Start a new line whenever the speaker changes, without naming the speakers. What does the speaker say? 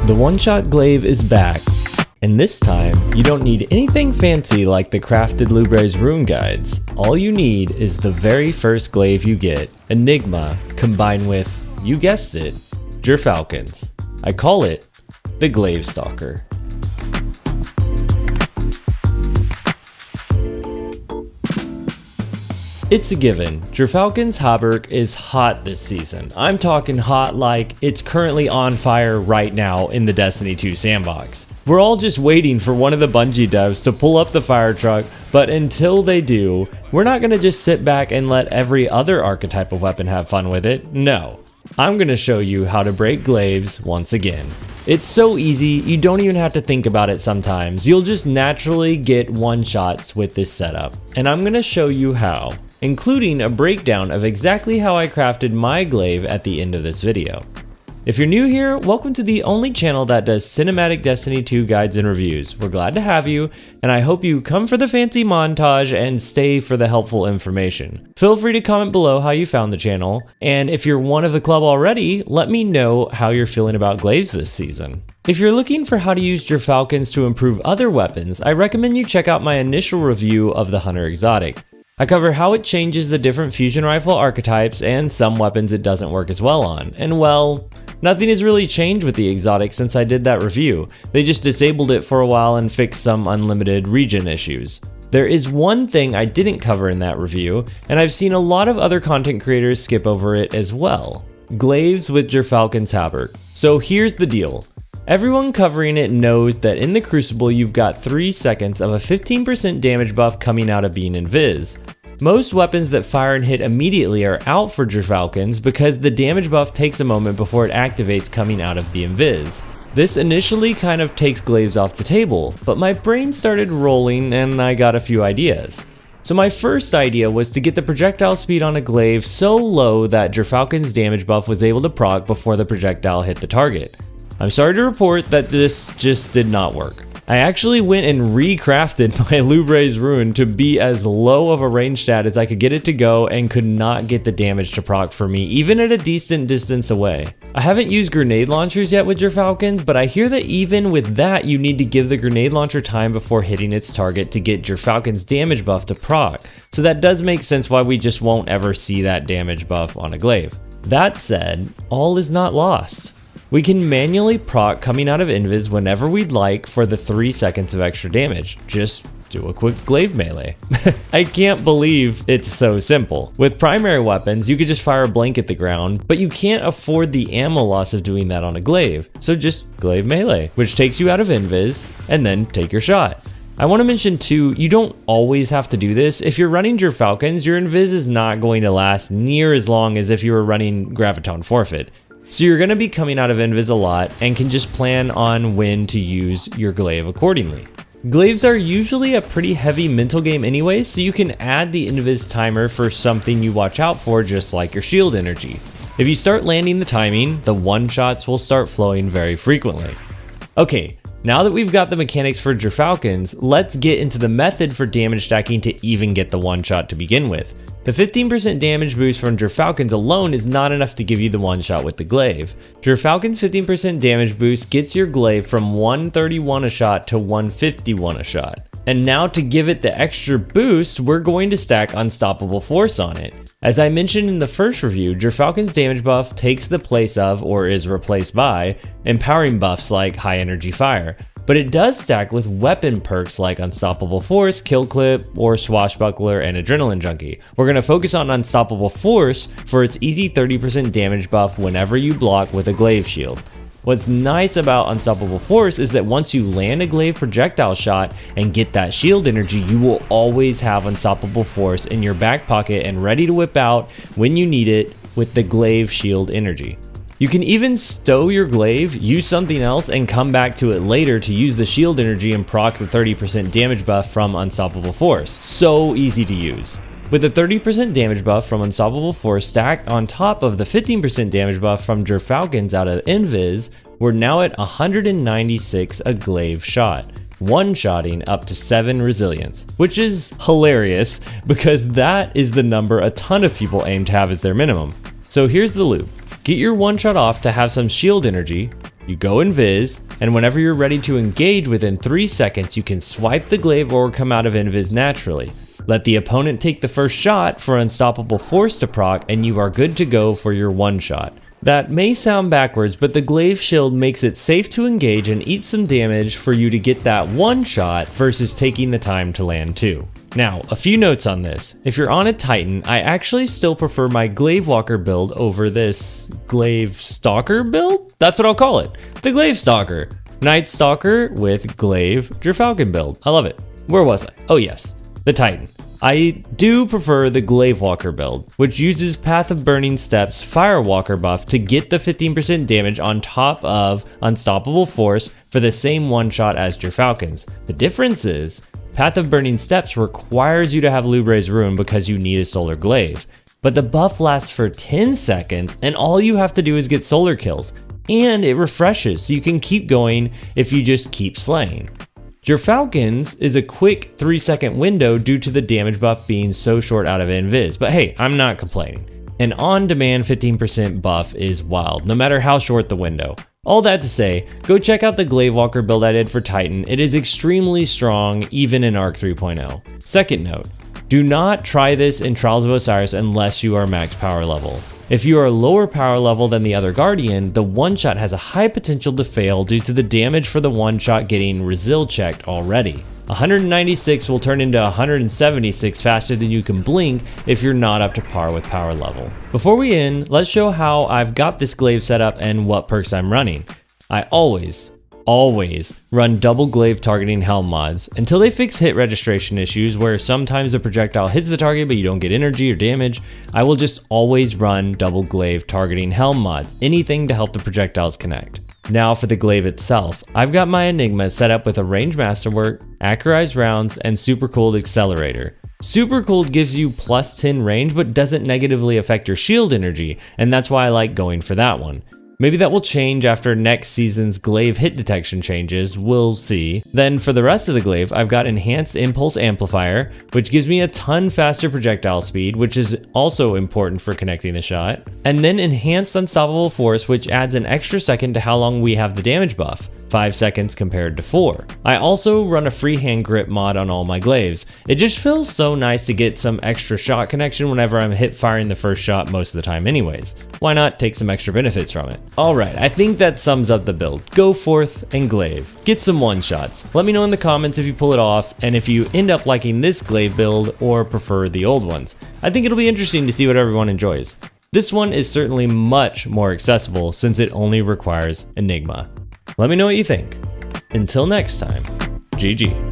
The one-shot glaive is back, and this time you don't need anything fancy like the crafted Lubre's rune guides. All you need is the very first glaive you get, Enigma, combined with, you guessed it, Gyrfalcons. I call it the Glaivestalker. It's a given, Gyrfalcons Hauberk is hot this season. I'm talking hot like it's currently on fire right now in the Destiny 2 sandbox. We're all just waiting for one of the Bungie devs to pull up the fire truck, but until they do, we're not gonna just sit back and let every other archetype of weapon have fun with it. No, I'm gonna show you how to break glaives once again. It's so easy, you don't even have to think about it sometimes. You'll just naturally get one-shots with this setup, and I'm gonna show you how, including a breakdown of exactly how I crafted my glaive at the end of this video. If you're new here, welcome to the only channel that does cinematic Destiny 2 guides and reviews. We're glad to have you, and I hope you come for the fancy montage and stay for the helpful information. Feel free to comment below how you found the channel, and if you're one of the club already, let me know how you're feeling about glaives this season. If you're looking for how to use Gyrfalcons to improve other weapons, I recommend you check out my initial review of the Hunter Exotic. I cover how it changes the different fusion rifle archetypes and some weapons it doesn't work as well on. And well, nothing has really changed with the exotic since I did that review. They just disabled it for a while and fixed some unlimited region issues. There is one thing I didn't cover in that review, and I've seen a lot of other content creators skip over it as well. Glaives with Gyrfalcons Hauberk. So here's the deal. Everyone covering it knows that in the Crucible you've got 3 seconds of a 15% damage buff coming out of being invis. Most weapons that fire and hit immediately are out for Gyrfalcons because the damage buff takes a moment before it activates coming out of the invis. This initially kind of takes glaives off the table, but my brain started rolling and I got a few ideas. So my first idea was to get the projectile speed on a glaive so low that Gyrfalcon's damage buff was able to proc before the projectile hit the target. I'm sorry to report that this just did not work. I actually went and recrafted my Lubre's rune to be as low of a range stat as I could get it to go and could not get the damage to proc for me, even at a decent distance away. I haven't used grenade launchers yet with Gyrfalcons, but I hear that even with that you need to give the grenade launcher time before hitting its target to get Gyrfalcon's damage buff to proc, so that does make sense why we just won't ever see that damage buff on a glaive. That said, all is not lost. We can manually proc coming out of invis whenever we'd like for the 3 seconds of extra damage. Just do a quick glaive melee. I can't believe it's so simple. With primary weapons, you could just fire a blank at the ground, but you can't afford the ammo loss of doing that on a glaive. So just glaive melee, which takes you out of invis, and then take your shot. I want to mention too, you don't always have to do this. If you're running Gyrfalcons, your invis is not going to last near as long as if you were running Graviton Forfeit. So you're going to be coming out of invis a lot and can just plan on when to use your glaive accordingly. Glaives are usually a pretty heavy mental game anyway, so you can add the invis timer for something you watch out for, just like your shield energy. If you start landing the timing, the one-shots will start flowing very frequently. Okay, now that we've got the mechanics for Gyrfalcons, let's get into the method for damage stacking to even get the one-shot to begin with. The 15% damage boost from Gyrfalcons alone is not enough to give you the one shot with the glaive. Gyrfalcon's 15% damage boost gets your glaive from 131 a shot to 151 a shot. And now to give it the extra boost, we're going to stack Unstoppable Force on it. As I mentioned in the first review, Gyrfalcon's damage buff takes the place of, or is replaced by, empowering buffs like High Energy Fire. But it does stack with weapon perks like Unstoppable Force, Kill Clip, or Swashbuckler and Adrenaline Junkie. We're going to focus on Unstoppable Force for its easy 30% damage buff whenever you block with a glaive shield. What's nice about Unstoppable Force is that once you land a glaive projectile shot and get that shield energy, you will always have Unstoppable Force in your back pocket and ready to whip out when you need it with the glaive shield energy. You can even stow your glaive, use something else, and come back to it later to use the shield energy and proc the 30% damage buff from Unstoppable Force. So easy to use. With the 30% damage buff from Unstoppable Force stacked on top of the 15% damage buff from Gyrfalcons out of invis, we're now at 196 a glaive shot, one-shotting up to 7 resilience, which is hilarious because that is the number a ton of people aim to have as their minimum. So here's the loop. Get your one shot off to have some shield energy, You go invis, and whenever you're ready to engage within 3 seconds, you can swipe the glaive or come out of invis naturally. Let the opponent take the first shot for Unstoppable Force to proc, and you are good to go for your one shot. That may sound backwards, but the glaive shield makes it safe to engage and eat some damage for you to get that one shot versus taking the time to land two. Now, a few notes on this. If you're on a Titan, I actually still prefer my Glaivewalker build over this Glaivestalker build? That's what I'll call it. The Glaivestalker. Night Stalker with Glaive Gyrfalcon build. I love it. Where was I? Oh yes, the Titan. I do prefer the Glaivewalker build, which uses Path of Burning Steps Firewalker buff to get the 15% damage on top of Unstoppable Force for the same one shot as Gyrfalcons. The difference is, Path of Burning Steps requires you to have Lubre's Ruin because you need a solar glaive, but the buff lasts for 10 seconds and all you have to do is get solar kills, and it refreshes so you can keep going if you just keep slaying. Gyrfalcons is a quick 3-second window due to the damage buff being so short out of invis, but hey, I'm not complaining. An on-demand 15% buff is wild, no matter how short the window. All that to say, go check out the Glaivewalker build I did for Titan. It is extremely strong, even in Arc 3.0. Second note, do not try this in Trials of Osiris unless you are max power level. If you are lower power level than the other Guardian, the one-shot has a high potential to fail due to the damage for the one-shot getting resil checked already. 196 will turn into 176 faster than you can blink if you're not up to par with power level. Before we end, let's show how I've got this glaive set up and what perks I'm running. I always run double glaive targeting helm mods until they fix hit registration issues where sometimes the projectile hits the target but you don't get energy or damage. I will just always run double glaive targeting helm mods, anything to help the projectiles connect. Now for the glaive itself, I've got my Enigma set up with a range masterwork, accurized rounds, and super cooled accelerator. Super cooled gives you plus 10 range but doesn't negatively affect your shield energy, and that's why I like going for that one. Maybe that will change after next season's glaive hit detection changes, we'll see. Then for the rest of the glaive, I've got enhanced impulse amplifier, which gives me a ton faster projectile speed, which is also important for connecting the shot. And then enhanced unstoppable force, which adds an extra second to how long we have the damage buff. 5 seconds compared to 4. I also run a free hand grip mod on all my glaives. It just feels so nice to get some extra shot connection whenever I'm hip firing the first shot most of the time anyways. Why not take some extra benefits from it? Alright, I think that sums up the build. Go forth and glaive. Get some one shots. Let me know in the comments if you pull it off and if you end up liking this glaive build or prefer the old ones. I think it'll be interesting to see what everyone enjoys. This one is certainly much more accessible since it only requires Enigma. Let me know what you think. Until next time, GG.